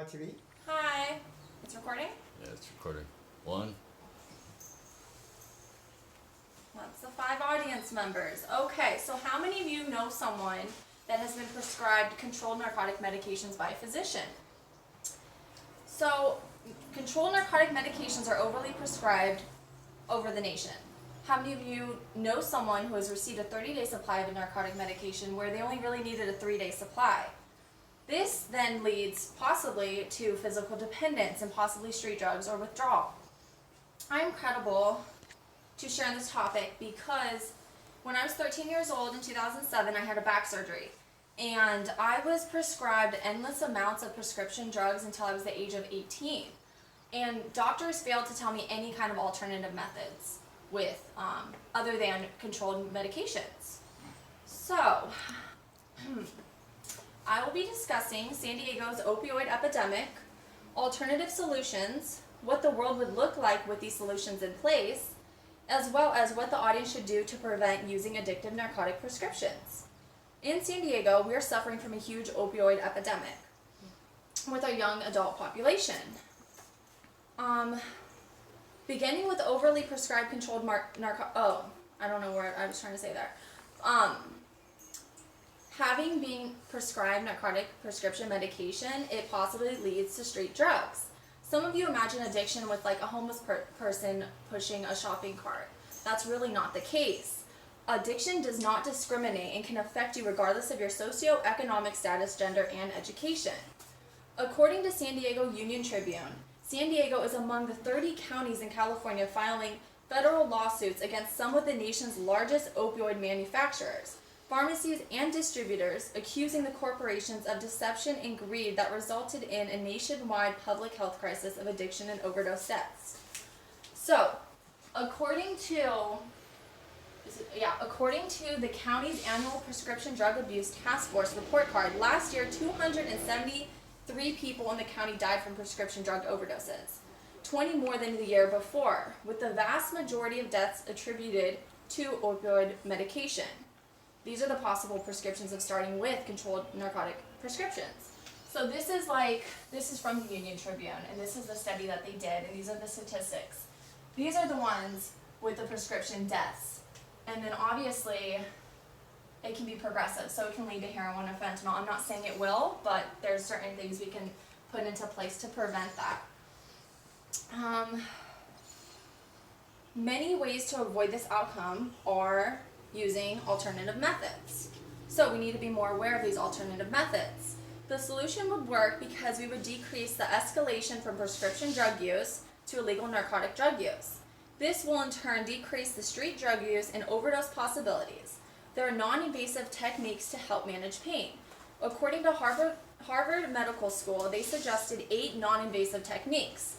Hi, TV. Hi. It's recording? Yeah, it's recording. One. That's the 5 audience members. Okay, so how many of you know someone that has been prescribed controlled narcotic medications by a physician? So, controlled narcotic medications are overly prescribed over the nation. How many of you know someone who has received a 30-day supply of a narcotic medication where they only really needed a 3-day supply? This then leads possibly to physical dependence and possibly street drugs or withdrawal. I'm credible to share on this topic because when I was 13 years old in 2007, I had a back surgery. And I was prescribed endless amounts of prescription drugs until I was the age of 18. And doctors failed to tell me any kind of alternative methods with other than controlled medications. So, I will be discussing San Diego's opioid epidemic, alternative solutions, what the world would look like with these solutions in place, as well as what the audience should do to prevent using addictive narcotic prescriptions. In San Diego, we are suffering from a huge opioid epidemic with our young adult population. Beginning with overly prescribed controlled having been prescribed narcotic prescription medication, it possibly leads to street drugs. Some of you imagine addiction with like a homeless person pushing a shopping cart. That's really not the case. Addiction does not discriminate and can affect you regardless of your socioeconomic status, gender, and education. According to San Diego Union Tribune, San Diego is among the 30 counties in California filing federal lawsuits against some of the nation's largest opioid manufacturers, pharmacies, and distributors, accusing the corporations of deception and greed that resulted in a nationwide public health crisis of addiction and overdose deaths. So, according to the county's annual prescription drug abuse task force report card, last year 273 people in the county died from prescription drug overdoses, 20 more than the year before, with the vast majority of deaths attributed to opioid medication. These are the possible prescriptions of starting with controlled narcotic prescriptions. So this is from the Union Tribune, and this is the study that they did, and these are the statistics. These are the ones with the prescription deaths. And then obviously, it can be progressive, so it can lead to heroin or fentanyl. I'm not saying it will, but there's certain things we can put into place to prevent that. Many ways to avoid this outcome are using alternative methods. So we need to be more aware of these alternative methods. The solution would work because we would decrease the escalation from prescription drug use to illegal narcotic drug use. This will in turn decrease the street drug use and overdose possibilities. There are non-invasive techniques to help manage pain. According to Harvard Medical School, they suggested 8 non-invasive techniques: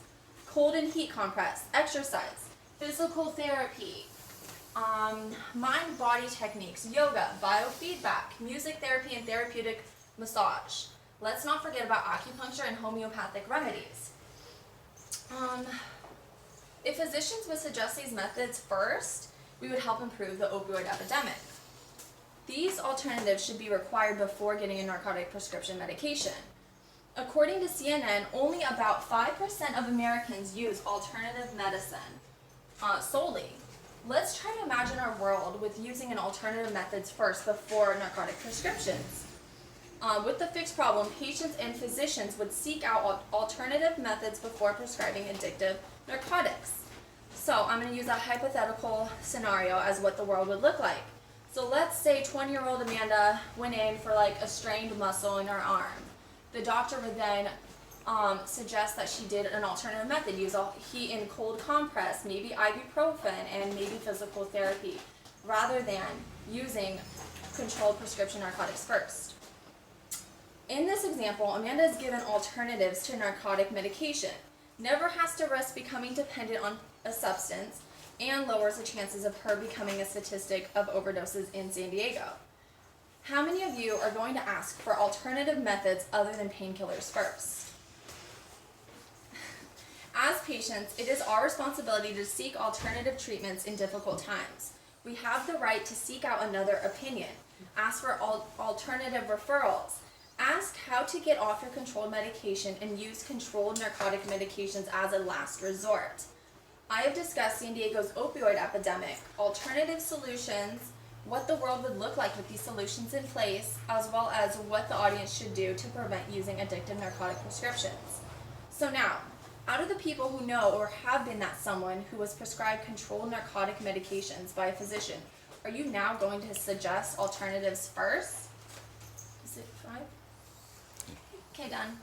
cold and heat compress, exercise, physical therapy, mind-body techniques, yoga, biofeedback, music therapy, and therapeutic massage. Let's not forget about acupuncture and homeopathic remedies. If physicians would suggest these methods first, we would help improve the opioid epidemic. These alternatives should be required before getting a narcotic prescription medication. According to CNN, only about 5% of Americans use alternative medicine solely. Let's try to imagine our world with using an alternative methods first before narcotic prescriptions. With the fixed problem, patients and physicians would seek out alternative methods before prescribing addictive narcotics. So I'm going to use a hypothetical scenario as what the world would look like. So let's say 20-year-old Amanda went in for like a strained muscle in her arm. The doctor would then suggest that she did an alternative method, use a heat and cold compress, maybe ibuprofen, and maybe physical therapy, rather than using controlled prescription narcotics first. In this example, Amanda is given alternatives to narcotic medication, never has to risk becoming dependent on a substance, and lowers the chances of her becoming a statistic of overdoses in San Diego. How many of you are going to ask for alternative methods other than painkillers first? As patients, it is our responsibility to seek alternative treatments in difficult times. We have the right to seek out another opinion, ask for alternative referrals, Ask how to get off your controlled medication and use controlled narcotic medications as a last resort. I have discussed San Diego's opioid epidemic, alternative solutions, what the world would look like with these solutions in place, as well as what the audience should do to prevent using addictive narcotic prescriptions. So now, out of the people who know or have been that someone who was prescribed controlled narcotic medications by a physician, are you now going to suggest alternatives first? Is it 5? Okay, done.